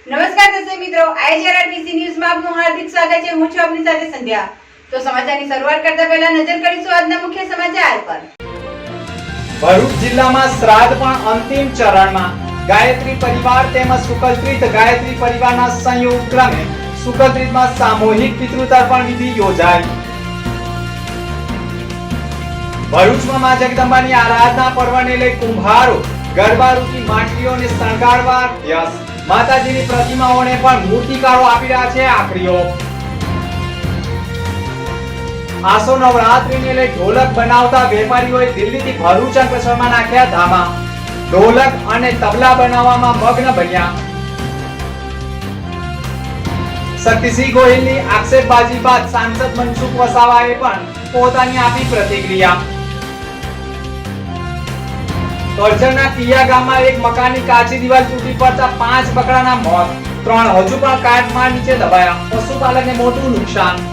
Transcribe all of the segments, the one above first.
નમસ્કાર દર્શક મિત્રો, આઈજીઆરટીસી ન્યૂઝમાં આપનું હાર્દિક સ્વાગત છે। હું છું આપની સાથે સંધ્યા। તો સમાચારની શરૂઆત કરતા પહેલા નજર કરીશું આજના મુખ્ય સમાચાર પર। ભરૂચ જિલ્લામાં શ્રાદ્ધ પણ અંતિમ ચરણમાં। ગાયત્રી પરિવાર તેમજ સુકલત્રીત ગાયત્રી પરિવારના સંયુક્ત ક્રમે સુકલત્રીતમાં સામૂહિક પિતૃતર્પણ વિધિ યોજાઈ। ભરૂચમાં મા જગદંબાની આરાધના પર્વને લઈ કુંભારો ગરબારૂપી માટલીઓને શણગારવા વ્યસ્ત। માતાજીની પ્રતિમાઓને પણ મૂર્તિકારો આપી રહ્યા છે આખરીઓ। આસો નવરાત્રીને લઈ ઢોલક બનાવતા વેપારીઓએ દિલ્હીથી ભરૂચ અંકલેશ્વરમાં નાખ્યા ધામા। ઢોલક અને તબલા બનાવવામાં મગ્ન બન્યા। શક્તિસિંહ ગોહિલની આક્ષેપબાજી બાદ સાંસદ મનસુખ વસાવાએ પણ પોતાની આપી પ્રતિક્રિયા। કરજણના કિયા ગામમાં એક મકાનની કાચી દિવાલ તૂટી પડતા 5 બકરાના મોત, 3 હજુ પણ કાટમાળ નીચે દબાયા। પશુપાલકને મોટું નુકસાન।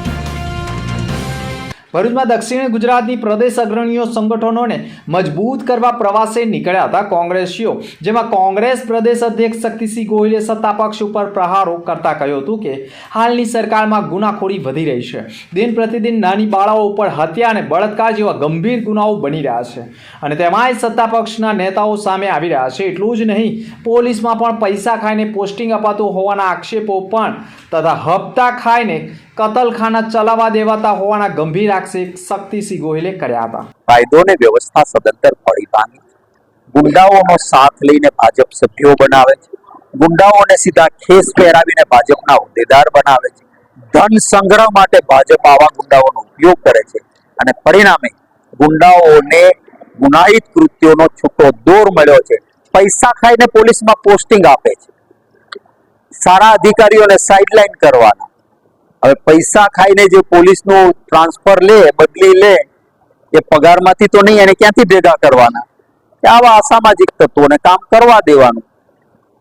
ભરૂચમાં દક્ષિણ ગુજરાતની પ્રદેશ અગ્રણીઓ સંગઠનોને મજબૂત કરવા પ્રવાસે નીકળ્યા હતા કોંગ્રેસીઓ, જેમાં કોંગ્રેસ પ્રદેશ અધ્યક્ષ શક્તિસિંહ ગોહિલે સત્તાપક્ષ ઉપર પ્રહારો કરતા કહ્યું હતું કે હાલની સરકારમાં ગુનાખોરી વધી રહી છે। દિન પ્રતિદિન નાની બાળાઓ ઉપર હત્યા અને બળાત્કાર જેવા ગંભીર ગુનાઓ બની રહ્યા છે અને તેમાંય સત્તાપક્ષના નેતાઓ સામે આવી રહ્યા છે। એટલું જ નહીં, પોલીસમાં પણ પૈસા ખાઈને પોસ્ટિંગ અપાતું હોવાના આક્ષેપો પણ તથા હપ્તા ખાઈને કતલખાના ચલાવવા દેવાતા હોવાના ગંભીર આક્ષેપ શક્તિસિંહ ગોહિલે કર્યા હતા। કાયદો ને વ્યવસ્થા સદંતર પડી ભાંગી ગુંડાઓનો સાથ લઈને ભાજપ સભ્યો બનાવે છે। ગુંડાઓને સીધા ખેસ પહેરાવીને ભાજપના હોદ્દેદાર બનાવે છે। ધન સંગ્રહ માટે ભાજપ આવા ગુંડાઓનો ઉપયોગ કરે છે અને પરિણામે ગુંડાઓને ગુનાહિત કૃત્યોનો છૂટો દોર મળ્યો છે। પૈસા ખાઈને પોલીસમાં પોસ્ટિંગ આપે છે, સારા અધિકારીઓને સાઇડલાઇન કરવાના। હવે પૈસા ખાઈને જે પોલીસનું ટ્રાન્સફર લે, બદલી લે, એ પગારમાંથી તો નહીં, એને ક્યાંથી ભેગા કરવાના? આવા અસામાજિક તત્વોને કામ કરવા દેવાનું,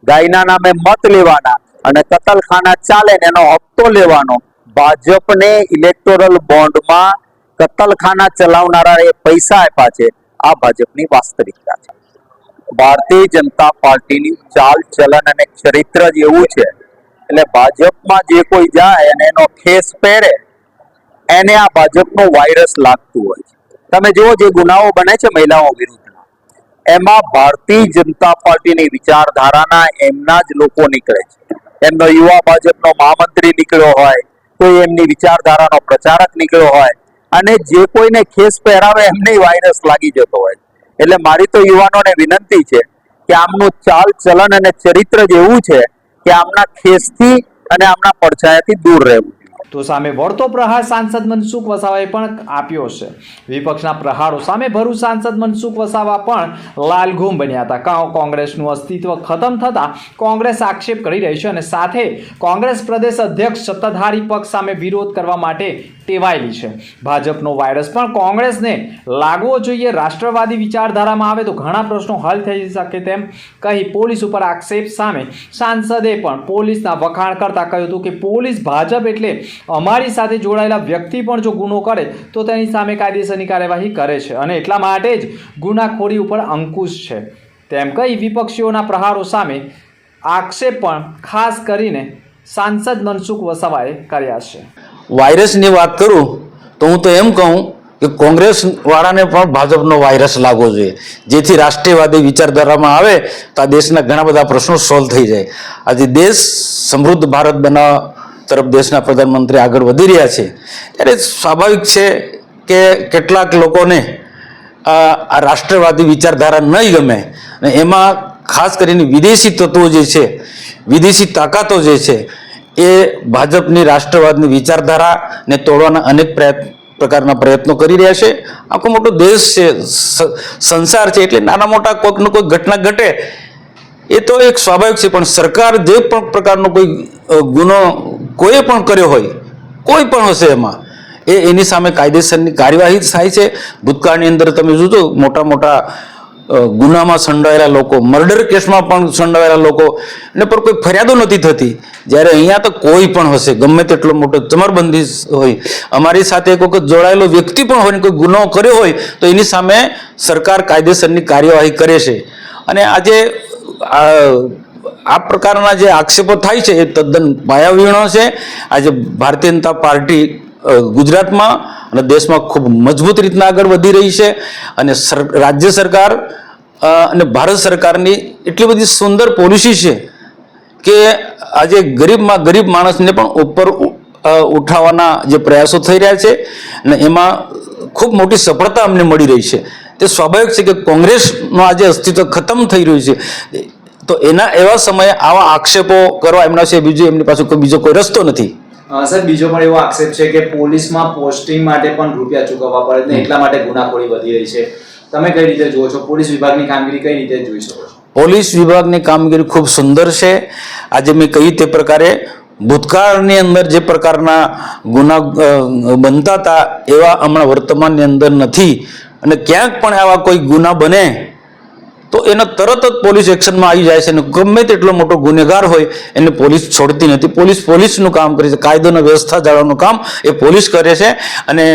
ગાયના નામે મત લેવાના અને કતલખાના ચાલે ને એનો હપ્તો લેવાનો। ભાજપને ઇલેક્ટોરલ બોન્ડમાં કતલખાના ચલાવનારાએ પૈસા આપ્યા છે। આ ભાજપની વાસ્તવિકતા છે। ભારતીય જનતા પાર્ટીની ચાલ ચલન અને ચરિત્ર જ એવું છે, એટલે ભાજપમાં જે કોઈ જાય અને એનો ખેસ પહેરે એને આ ભાજપનો વાયરસ લાગતું હોય છે। તમે જુઓ, જે ગુનાઓ બને છે મહિલાઓ વિરુદ્ધના, એમાં ભારતીય જનતા પાર્ટીની વિચારધારાના એમના જ લોકો નીકળે છે। એમનો યુવા ભાજપનો મહામંત્રી નીકળ્યો હોય, કોઈ એમની વિચારધારાનો પ્રચારક નીકળ્યો હોય, અને જે કોઈને ખેસ પહેરાવે એમને વાયરસ લાગી જતો હોય। એટલે મારી તો યુવાનોને વિનંતી છે કે આમનું ચાલ ચલન અને ચરિત્ર જ એવું છે કે આમના ખેસથી અને આમના પડછાયાથી દૂર રહેવું। તો સામે વળતો પ્રહાર સાંસદ મનસુખ વસાવાએ પણ આપ્યો છે। વિપક્ષના પ્રહારો સામે ભરૂચ સાંસદ મનસુખ વસાવા પણ લાલઘૂમ બન્યા હતા। કોંગ્રેસનું અસ્તિત્વ ખતમ થતાં કોંગ્રેસ આક્ષેપ કરી રહી છે અને સાથે કોંગ્રેસ પ્રદેશ અધ્યક્ષ સત્તાધારી પક્ષ સામે વિરોધ કરવા માટે ટેવાયેલી છે। ભાજપનો વાયરસ પણ કોંગ્રેસને લાગવો જોઈએ। રાષ્ટ્રવાદી વિચારધારામાં આવે તો ઘણા પ્રશ્નો હલ થઈ શકે તેમ કહી પોલીસ ઉપર આક્ષેપ સામે સાંસદે પણ પોલીસના વખાણ કરતા કહ્યું હતું કે પોલીસ ભાજપ એટલે અમારી સાથે જોડાયેલા વ્યક્તિ પણ જો ગુનો કરે તો તેની સામે કાયદેસરની કાર્યવાહી કરે છે અને એટલા માટે જ ગુનાખોરી ઉપર અંકુશ છે તેમ કહી વિપક્ષીઓના પ્રહારો સામે આક્ષેપ પણ ખાસ કરીને સાંસદ મનસુખ વસાવાએ કર્યા છે। વાયરસની વાત કરું તો હું તો એમ કહું કે કોંગ્રેસ વાળાને પણ ભાજપનો વાયરસ લાગવો જોઈએ, જેથી રાષ્ટ્રીયવાદી વિચારધારામાં આવે તો આ દેશના ઘણા બધા પ્રશ્નો સોલ્વ થઈ જાય। આજે દેશ સમૃદ્ધ ભારત બનાવવા તરફ દેશના પ્રધાનમંત્રી આગળ વધી રહ્યા છે, ત્યારે સ્વાભાવિક છે કે કેટલાક લોકોને આ રાષ્ટ્રવાદી વિચારધારા નહીં ગમે અને એમાં ખાસ કરીને વિદેશી તત્વો જે છે, વિદેશી તાકાતો જે છે, એ ભાજપની રાષ્ટ્રવાદની વિચારધારાને તોડવાના અનેક પ્રકારના પ્રયત્નો કરી રહ્યા છે। આખો મોટો દેશ છે, સંસાર છે, એટલે નાના મોટા કોઈકનો કોઈ ઘટના ઘટે એ તો એક સ્વાભાવિક છે, પણ સરકાર જે પણ પ્રકારનો કોઈ ગુનો કોઈ પણ કર્યો હોય, કોઈ પણ હશે એમાં, એની સામે કાયદેસરની કાર્યવાહી થાય છે। ભૂતકાળની અંદર તમે જોજો, મોટા મોટા ગુનામાં સંડોવાયેલા લોકો, મર્ડર કેસમાં પણ સંડોવાયેલા લોકો ને પર કોઈ ફરિયાદો નથી થતી, જ્યારે અહીંયા તો કોઈ પણ હશે, ગમે તેટલો મોટો ચમરબંધી હોય, અમારી સાથે એક વખત જોડાયેલો વ્યક્તિ પણ હોય, કોઈ ગુનો કર્યો હોય તો એની સામે સરકાર કાયદેસરની કાર્યવાહી કરે છે। અને આજે આ પ્રકારના જે આક્ષેપો થાય છે એ તદ્દન પાયાવિહોણો છે. આજે ભારતીય જનતા પાર્ટી ગુજરાતમાં અને દેશમાં ખૂબ મજબૂત રીતના આગળ વધી રહી છે અને રાજ્ય સરકાર અને ભારત સરકારની એટલી બધી સુંદર પોલિસી છે કે આજે ગરીબમાં ગરીબ માણસને પણ ઉપર ઉઠાવવાના જે પ્રયાસો થઈ રહ્યા છે અને એમાં ખૂબ મોટી સફળતા અમને મળી રહી છે. તે સ્વાભાવિક છે કે કોંગ્રેસનું આજે અસ્તિત્વ ખતમ થઈ રહ્યું છે, તો એવા સમયે આવા આક્ષેપો કરવા એમના છે એમની પાસે બીજો કોઈ રસ્તો નથી. સર, બીજો પણ એવો આક્ષેપ છે કે પોલીસમાં પોસ્ટિંગ માટે પણ રૂપિયા ચૂકવવા પડે ને એટલા માટે ગુનાખોરી વધી રહી છે. તમે કઈ રીતે જુઓ છો? પોલીસ વિભાગની કામગીરી કઈ રીતે જોઈ શકો છો? પોલીસ વિભાગની કામગીરી ખૂબ સુંદર છે. આજે મેં કહ્યું તે પ્રકારે ભૂતકાળની અંદર જે પ્રકારના ગુના બનતા હતા એવા હમણાં વર્તમાનની અંદર નથી. અને ક્યાંક પણ આવા કોઈ ગુના બને તો એનો તરત જ પોલીસ એક્શનમાં આવી જાય છે અને ગમે તેટલો મોટો ગુનેગાર હોય એને પોલીસ છોડતી નથી. પોલીસનું કામ કરે છે, કાયદોની વ્યવસ્થા જાળવવાનું કામ એ પોલીસ કરે છે. અને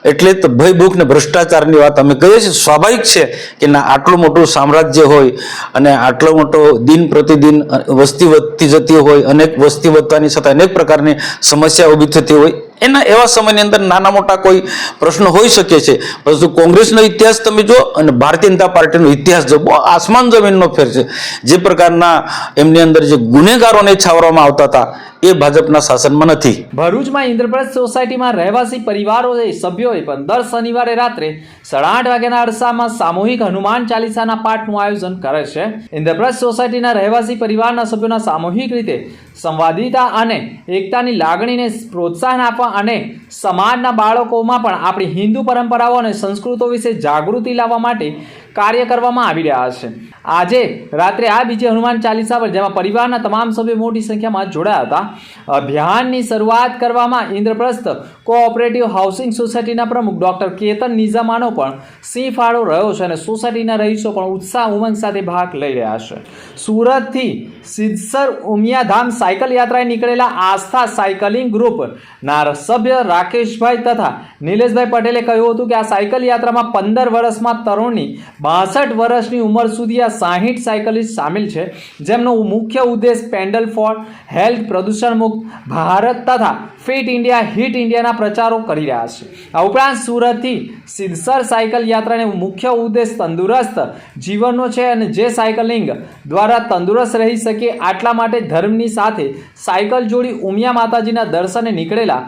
એટલે તો ભય ભૂખ ને ભ્રષ્ટાચારની વાત અમે કહીએ છીએ. સ્વાભાવિક છે કે ના, આટલું મોટું સામ્રાજ્ય હોય અને આટલો મોટો દિન પ્રતિદિન વસ્તી વધતી જતી હોય, અનેક વસ્તી વધવાની છતાં અનેક પ્રકારની સમસ્યા ઊભી થતી હોય, એના એવા સમયની અંદર નાના મોટા કોઈ પ્રશ્નો હોઈ શકે છે. પરંતુ કોંગ્રેસનો ઇતિહાસ તમે જો અને ભારતીય જનતા પાર્ટીનો ઇતિહાસ જો, બહુ આસમાન જમીનનો ફેર છે. જે પ્રકારના એમની અંદર જે ગુનેગારોને છાવરવામાં આવતા હતા એ ભાજપના શાસનમાં નથી. ભરૂચમાં ઇન્દ્રપ્રસ્થ સોસાયટીમાં રહેવાસી પરિવારોએ સભ્યોએ પણ દર શનિવારે રાત્રે 8:30 વાગ્યાના અરસામાં સામૂહિક હનુમાન ચાલીસાના પાઠનું આયોજન કરે છે. ઇન્દ્રપ્રસ્થ સોસાયટીના રહેવાસી પરિવારના સભ્યોના સામૂહિક રીતે સંવાદિતા અને એકતાની લાગણીને પ્રોત્સાહન આપવા અને સમાજના બાળકોમાં પણ આપણી હિન્દુ પરંપરાઓ અને સંસ્કૃતો વિશે જાગૃતિ લાવવા માટે કાર્ય કરવામાં આવી રહ્યા છે. આજે રાત્રે આ બીજી હનુમાન ચાલીસા પર જેમાં પરિવારના તમામ સભ્યો મોટી સંખ્યામાં જોડાયા હતા. અભિયાનની શરૂઆત કરવામાં ઇન્દ્રપ્રસ્થ કોઓપરેટિવ હાઉસિંગ સોસાયટીના પ્રમુખ ડોક્ટર કેતન નિઝામાનો પણ સિંહ ફાળો રહ્યો છે અને સોસાયટીના રહીશો પણ ઉત્સાહ ઉમંગ સાથે ભાગ લઈ રહ્યા છે. સુરતથી સિદ્ધસર ઉમિયાધામ સાયકલ યાત્રાએ નીકળેલા આસ્થા સાયકલિંગ ગ્રુપના સભ્ય રાકેશભાઈ તથા નિલેશભાઈ પટેલે કહ્યું હતું કે આ સાયકલ યાત્રામાં 15 વર્ષમાં તરુણની 62 વર્ષની ઉંમર સુધી આ 60 સાયકલિસ્ટ સામેલ છે, જેમનો મુખ્ય ઉદ્દેશ પેન્ડલ ફોર હેલ્થ, પ્રદૂષણ મુક્ત ભારત તથા ફિટ ઇન્ડિયા, હિટ ઇન્ડિયાના પ્રચારો કરી રહ્યા છે. આ ઉપરાંત સુરતથી સિદ્ધસર સાયકલ યાત્રાનો મુખ્ય ઉદ્દેશ તંદુરસ્ત જીવનનો છે અને જે સાયકલિંગ દ્વારા તંદુરસ્ત રહી શકે આટલા માટે ધર્મની સાથે સાયકલ જોડી ઉમિયા માતાજીના દર્શને નીકળેલા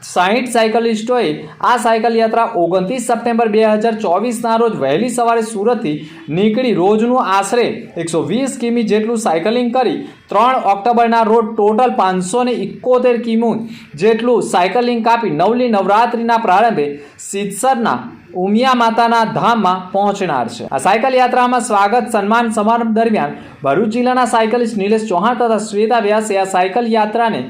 60 સાયકલિસ્ટોએ આ સાયકલ યાત્રા 29 સપ્ટેમ્બર 2024ના રોજ વહેલી સવારે સુરતથી નીકળી રોજનું આશરે 120 કિમી જેટલું સાયકલિંગ કરી 3 ઓક્ટોબરના રોજ ટોટલ 571 કિમી જેટલું સાયકલિંગ કાપી નવલી નવરાત્રિના પ્રારંભે સિદ્ધસરના ઉમિયા માતાના ધામમાં પહોંચનાર છે. આ સાયકલ યાત્રામાં સ્વાગત સન્માન સમારંભ દરમિયાન ભરૂચ જિલ્લાના સાયકલિસ્ટ નિલેશ ચૌહાણ તથા શ્વેતા વ્યાસે આ સાયકલ યાત્રાને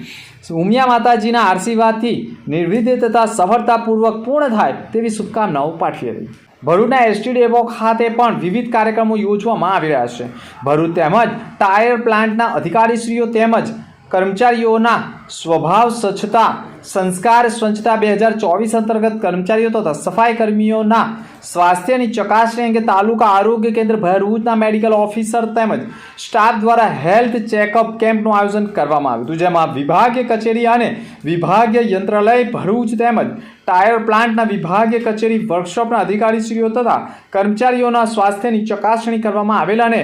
ઉમિયા માતાજીના આશીર્વાદથી નિર્વિઘ્ન તથા સફળતાપૂર્વક પૂર્ણ થાય તેવી શુભકામનાઓ પાઠવી હતી. ભરૂચના એસટી ડેપો ખાતે પણ વિવિધ કાર્યક્રમો યોજવામાં આવી રહ્યા છે. ભરૂચ તેમજ ટાયર પ્લાન્ટના અધિકારીશ્રીઓ તેમજ કર્મચારીઓના સ્વભાવ સ્વચ્છતા સંસ્કાર સ્વચ્છતા 2024 અંતર્ગત કર્મચારીઓ તથા સફાઈ કર્મીઓના સ્વાસ્થ્યની ચકાસણી અંગે તાલુકા આરોગ્ય કેન્દ્ર ભરૂચના મેડિકલ ઓફિસર તેમજ સ્ટાફ દ્વારા હેલ્થ ચેકઅપ કેમ્પનું આયોજન કરવામાં આવ્યું હતું, જેમાં વિભાગીય કચેરી અને વિભાગીય યંત્રાલય ભરૂચ તેમજ ટાયર પ્લાન્ટના વિભાગીય કચેરી વર્કશોપના અધિકારીશ્રીઓ તથા કર્મચારીઓના સ્વાસ્થ્યની ચકાસણી કરવામાં આવેલ અને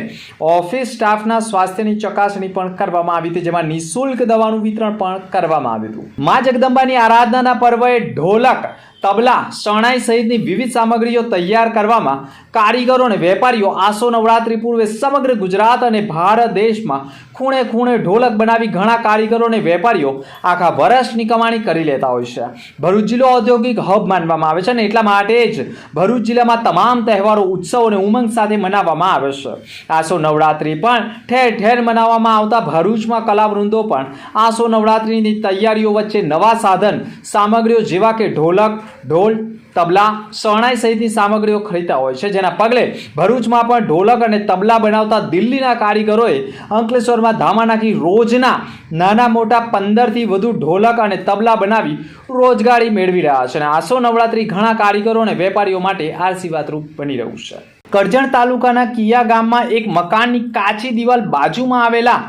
ઓફિસ સ્ટાફના સ્વાસ્થ્યની ચકાસણી પણ કરવામાં આવી હતી, જેમાં નિઃશુલ્ક દવાનું વિતરણ પણ કરવામાં આવ્યું હતું. મા જગદંબાની આરાધનાના પર્વએ ઢોલક, તબલા, શરણાઈ સહિતની વિવિધ સામગ્રીઓ તૈયાર કરવામાં કારીગરો અને વેપારીઓ આસો નવરાત્રી પૂર્વે સમગ્ર ગુજરાત અને ભારત દેશમાં ખૂણે ખૂણે ઢોલક બનાવી ઘણા કારીગરો અને વેપારીઓ આખા વર્ષની કમાણી કરી લેતા હોય છે. ભરૂચ જિલ્લો ઔદ્યોગિક હબ માનવામાં આવે છે અને એટલા માટે જ ભરૂચ જિલ્લામાં તમામ તહેવારો, ઉત્સવ અને ઉમંગ સાથે મનાવવામાં આવે છે. આસો નવરાત્રી પણ ઠેર ઠેર મનાવવામાં આવતા ભરૂચમાં કલાવૃંદો પણ આસો નવરાત્રીની તૈયારીઓ વચ્ચે નવા સાધન સામગ્રીઓ જેવા કે ઢોલક, ઢોલ, તબલા, શરણાઈ સહિતની સામગ્રીઓ ખરીદતા હોય છે, જેના પગલે ભરૂચમાં પણ ઢોલક અને તબલા બનાવતા દિલ્હીના કારીગરોએ અંકલેશ્વરમાં ધામા નાખી રોજના નાના મોટા 15થી વધુ ઢોલક અને તબલા બનાવી રોજગારી મેળવી રહ્યા છે અને આસો નવરાત્રી ઘણા કારીગરો અને વેપારીઓ માટે આશીર્વાદરૂપ બની રહ્યું છે. કરજણ તાલુકાના કિયા ગામમાં એક મકાનની કાચી દિવાલ બાજુમાં આવેલા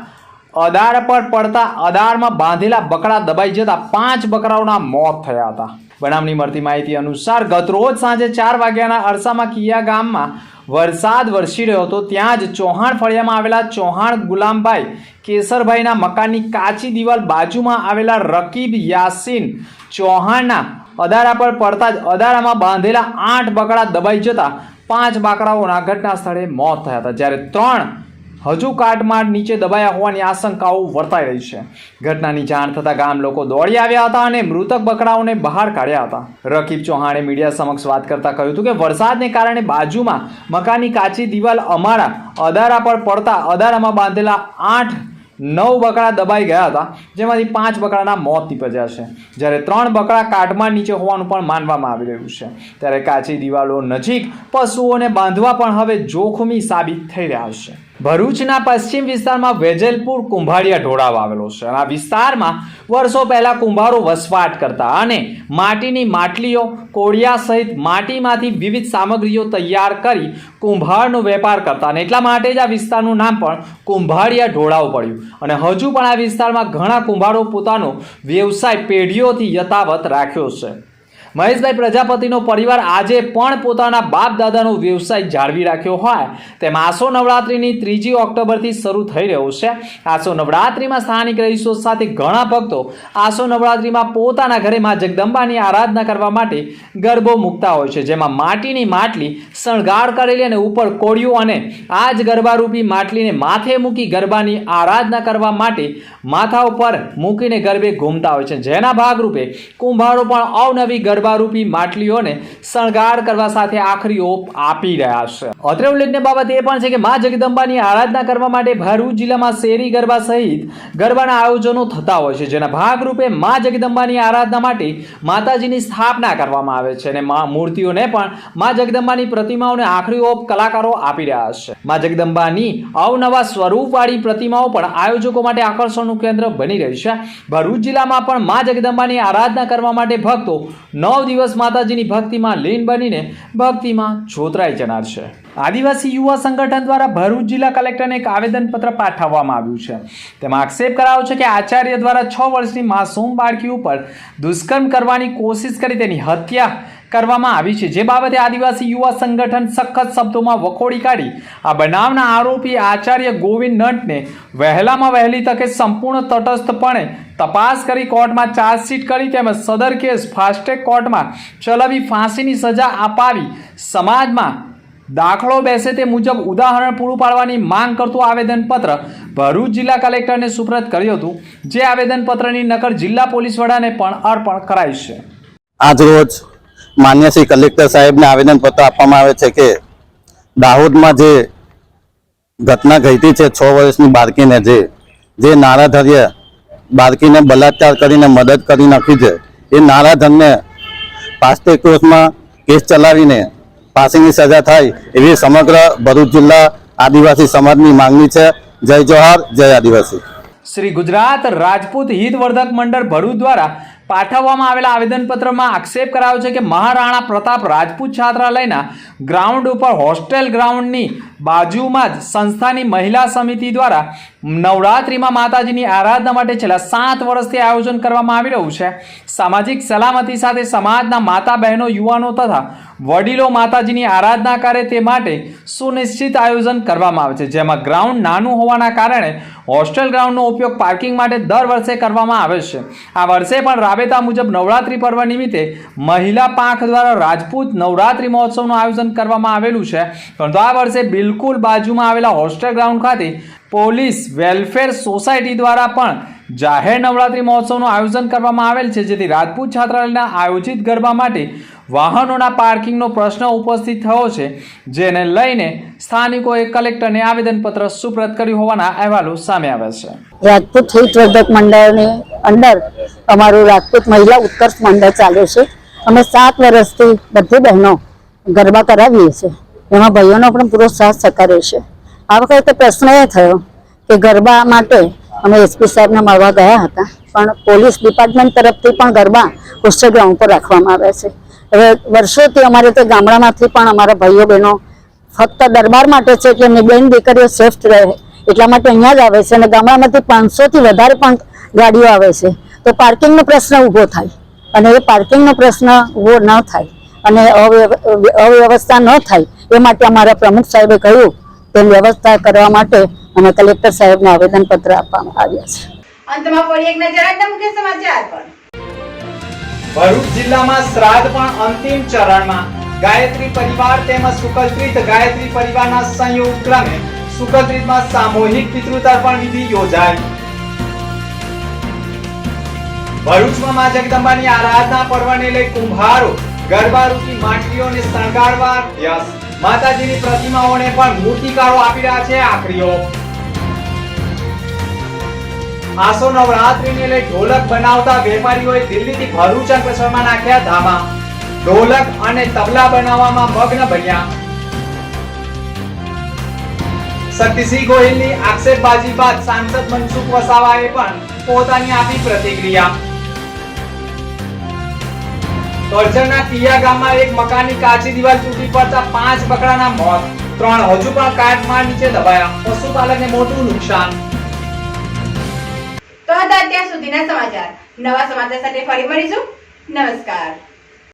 અદાર પર પડતા અદારમાં બાંધેલા બકરા દબાઈ જતા 5 બકરાઓના મોત થયા હતા. બનાવની મળતી માહિતી અનુસાર ગતરોજ સાંજે 4 વાગ્યાના અરસામાં કિયા ગામમાં વરસાદ વરસી રહ્યો હતો. ત્યાં જ ચૌહાણ ફળિયામાં આવેલા ચૌહાણ ગુલામભાઈ કેસરભાઈના મકાનની કાચી દિવાલ બાજુમાં આવેલા રકીબ યાસીન ચૌહાણના અદારા પર પડતા જ અદારામાં બાંધેલા 8 બકરા દબાઈ જતા 5 બકરાઓના ઘટના સ્થળે મોત થયા હતા, જ્યારે 3 હજુ કાટમાળ નીચે દબાયા હોવાની આશંકાઓ વર્તાઈ રહી છે. ઘટનાની જાણ થતાં ગામ લોકો દોડી આવ્યા હતા અને મૃતક બકરાઓને બહાર કાઢ્યા હતા. રકીબ ચૌહાણે મીડિયા સમક્ષ વાત કરતા કહ્યું હતું કે વરસાદને કારણે બાજુમાં મકાનની કાચી દિવાલ અમારા અદારા પર પડતા અદારામાં બાંધેલા 8-9 બકરા દબાઈ ગયા હતા, જેમાંથી 5 બકરાના મોત નીપજ્યા છે, જ્યારે 3 બકરા કાટમાળ નીચે હોવાનું પણ માનવામાં આવી રહ્યું છે. ત્યારે કાચી દિવાલો નજીક પશુઓને બાંધવા પણ હવે જોખમી સાબિત થઈ રહ્યા છે. ભરૂચના પશ્ચિમ વિસ્તારમાં વેજલપુર કુંભારિયા ઢોળાવ આવેલો છે. આ વિસ્તારમાં વર્ષો પહેલા કુંભારો વસવાટ કરતા અને માટીની માટલીઓ, કોડિયા સહિત માટીમાંથી વિવિધ સામગ્રીઓ તૈયાર કરી કુંભારનો વેપાર કરતા, અને એટલા માટે જ આ વિસ્તારનું નામ પણ કુંભારિયા ઢોળાવ પડ્યું. અને હજુ પણ આ વિસ્તારમાં ઘણા કુંભારો પોતાનો વ્યવસાય પેઢીઓથી યથાવત રાખ્યો છે. મહેશભાઈ પ્રજાપતિનો પરિવાર આજે પણ પોતાના બાપ દાદાનો વ્યવસાય જાળવી રાખ્યો હોય તેમ આસો નવરાત્રિની 3જી ઓક્ટોબરથી શરૂ થઈ રહ્યો છે. આસો નવરાત્રિમાં સ્થાનિક રહીશો સાથે ઘણા ભક્તો આસો નવરાત્રિમાં પોતાના ઘરે માં જગદંબાની આરાધના કરવા માટે ગરબો મૂકતા હોય છે, જેમાં માટીની માટલી શણગાર કરેલી અને ઉપર કોળિયું અને આ જ ગરબારૂપી માટલીને માથે મૂકી ગરબાની આરાધના કરવા માટે માથા ઉપર મૂકીને ગરબે ઘૂમતા હોય છે. જેના ભાગરૂપે કુંભારો પણ અવનવી ગરબારૂપી માટલીઓને શણગાર કરવા સાથે આખરી ઓપ આપી રહ્યા છે. અત્રે ઉલ્લેખનીય બાબત એ પણ છે કે મા જગદંબાની આરાધના કરવા માટે ભરૂચ જિલ્લામાં શેરી ગરબા સહિત ગરબાના આયોજનો થતા હોય છે, જેના ભાગરૂપે મા જગદંબાની આરાધના માટે માતાજીની સ્થાપના કરવામાં આવે છે અને મૂર્તિઓને પણ મા જગદંબાની પ્રતિમાઓને આખરી ઓપ કલાકારો આપી રહ્યા છે. મા જગદંબાની અવનવા સ્વરૂપવાળી પ્રતિમાઓ પણ આયોજકો માટે આકર્ષણનું કેન્દ્ર બની રહી છે. ભરૂચ જિલ્લામાં પણ મા જગદંબાની આરાધના કરવા માટે ભક્તો 9 દિવસ માતાજીની ભક્તિમાં લીન બનીને ભક્તિમાં જોતરાઈ જનાર છે. આદિવાસી યુવા સંગઠન દ્વારા ભરૂચ જિલ્લા કલેક્ટરને એક આવેદનપત્ર પાઠવવામાં આવ્યું છે. તેમાં આક્ષેપ કરાયો છે કે આચાર્ય દ્વારા 6 વર્ષની માસૂમ બાળકી ઉપર દુષ્કર્મ કરવાની કોશિશ કરી તેની હત્યા કરવામાં આવી છે, જે બાબતે આદિવાસી યુવા સંગઠન સખત શબ્દોમાં વખોડી કાઢી આ બનાવના આરોપી આચાર્ય ગોવિંદ નટને વહેલામાં વહેલી તકે સંપૂર્ણ તટસ્થપણે તપાસ કરી કોર્ટમાં ચાર્જશીટ કરી તેમજ સદર કેસ ફાસ્ટ-ટ્રેક કોર્ટમાં ચલાવી ફાંસીની સજા અપાવી સમાજમાં દાખલો બેસે તે મુજબ ઉદાહરણ પૂરું પાડવાની માંગ કરતું આવેદનપત્ર ભરૂચ જિલ્લા કલેક્ટરને સુપ્રત કર્યું હતું, જે આવેદનપત્રની નકલ જિલ્લા પોલીસ વડાને પણ અર્પણ કરાઈ છે. આજરોજ માન્ય શ્રી કલેક્ટર સાહેબને આવેદનપત્ર આપવામાં આવે છે કે દાહોદમાં જે ઘટના ઘટી છે 6 વર્ષની બાળકીને જે નારાધર્ય બાળકીને બલાત્કાર કરીને મદદ કરી નાખી છે, એ નારાધરને ફાસ્ટ-ટ્રેક કોર્ટમાં કેસ ચલાવીને ફાંસીની સજા થાય એવી સમગ્ર ભરૂચ જિલ્લા આદિવાસી સમાજની માંગણી છે. જય જોહાર, જય આદિવાસી. શ્રી ગુજરાત રાજપૂત હિતવર્ધક મંડળ ભરૂચ દ્વારા પાઠવવામાં આવેલા આવેદનપત્રમાં આક્ષેપ કરાયો છે કે મહારાણા પ્રતાપ રાજપૂત છાત્રાલયના ગ્રાઉન્ડ ઉપર હોસ્ટેલ ગ્રાઉન્ડની બાજુમાં જ સંસ્થાની મહિલા સમિતિ દ્વારા નવરાત્રિમાં માતાજીની આરાધના માટે છેલ્લા 7 વર્ષથી આયોજન કરવામાં આવી રહ્યું છે. સામાજિક સલામતી સાથે સમાજના માતા બહેનો, યુવાનો તથા વડીલો માતાજીની આરાધના કરે તે માટે સુનિશ્ચિત આયોજન કરવામાં આવે છે, જેમાં ગ્રાઉન્ડ નાનું હોવાના કારણે હોસ્ટેલ ગ્રાઉન્ડનો ઉપયોગ પાર્કિંગ માટે દર વર્ષે કરવામાં આવે છે. આ વર્ષે પણ રાબેતા મુજબ નવરાત્રિ પર્વ નિમિત્તે મહિલા પાંખ દ્વારા રાજપૂત નવરાત્રિ મહોત્સવનું આયોજન કરવામાં આવેલું છે, પરંતુ આ વર્ષે બિલકુલ બાજુમાં આવેલા હોસ્ટેલ ગ્રાઉન્ડ ખાતે પોલીસ વેલફેર સોસાયટી દ્વારા પણ જાહેર નવરાત્રિ મહોત્સવનું આયોજન કરવામાં આવેલ છે, જેથી રાજપૂત છાત્રાલયના આયોજિત ગરબા માટે વાહનોના પાર્કિંગનો પ્રશ્ન ઉપસ્થિત થયો છે, જેને લઈને સ્થાનિકોએ કલેક્ટરને આવેદનપત્ર સુપ્રત કર્યું હોવાના અહેવાલો સામે આવ્યા છે. રાજપૂત હિતવર્ધક મંડળની અંદર અમારું રાજપૂત મહિલા ઉત્કર્ષ મંડળ ચાલે છે. અમે 7 વર્ષથી બધી બહેનો ગરબા કરાવીએ છીએ, એમાં ભાઈઓનો પણ પૂરો સાથ સહકાર છે. આ વખતે પ્રશ્ન એ થયો કે ગરબા માટે અમે એસપી સાહેબને મળવા ગયા હતા, પણ પોલીસ ડિપાર્ટમેન્ટ તરફથી પણ ગરબા હોસ્ટેલ ગ્રાઉન્ડ પર રાખવામાં આવ્યા છે. હવે વર્ષોથી અમારે તે ગામડામાંથી પણ અમારા ભાઈઓ બહેનો ફક્ત દરબાર માટે છે કે એમની બેન દીકરીઓ સેફ રહે એટલા માટે અહીંયા જ આવે છે અને ગામડામાંથી 500 થી વધારે પણ ગાડીઓ આવે છે તો પાર્કિંગનો પ્રશ્ન ઊભો થાય અને એ પાર્કિંગનો પ્રશ્ન ઊભો ન થાય અને અવ્યવસ્થા ન થાય એ માટે અમારા પ્રમુખ સાહેબે કહ્યું તે વ્યવસ્થા કરવા માટે અમે કલેક્ટર સાહેબને આવેદનપત્ર આપવામાં આવ્યા છે. અંતમાં ફરી એક નજર આજના મુખ્ય સમાચાર પર. ભરૂચ જિલ્લામાં શ્રાદ્ધ પણ અંતિમ ચરણમાં. ગાયત્રી પરિવાર તેમજ સુકલત્રીત ગાયત્રી પરિવારના સંયુક્ત ક્રમે સુકલત્રીતમાં સામૂહિક પિતૃતર્પણ વિધિ યોજાઈ. ભરૂચમાં મા જગદંબાની આરાધના પર્વને લઈ કુંભારો ગરબારૂપી માટલીઓને શણગારવા વ્યસ્ત. માતાજીની પ્રતિમાઓને પણ મૂર્તિકારો આપી રહ્યા છે આખરીઓ. આસો નવરાત્રીને લઈ ઢોલક બનાવતા વેપારીઓએ દિલ્હીથી ભરૂચ અંકલેશ્વરમાં નાખ્યા ધામા. ઢોલક અને તબલા બનાવવામાં મગ્ન બન્યા. શક્તિસિંહ ગોહિલની આક્ષેપબાજી બાદ સાંસદ મનસુખ વસાવાએ પણ પોતાની આપી પ્રતિક્રિયા. કરજણના ટીયા ગામમાં એક મકાનની કાચી દિવાલ તૂટી પડતા 5 બકરાના મોત, 3 હજુ પણ કાટમાળ નીચે દબાયા. પશુપાલકને મોટું નુકસાન. તો હતા અત્યાર સુધીના સમાચાર. નવા સમાચાર સાથે ફરી મળીશું. નમસ્કાર.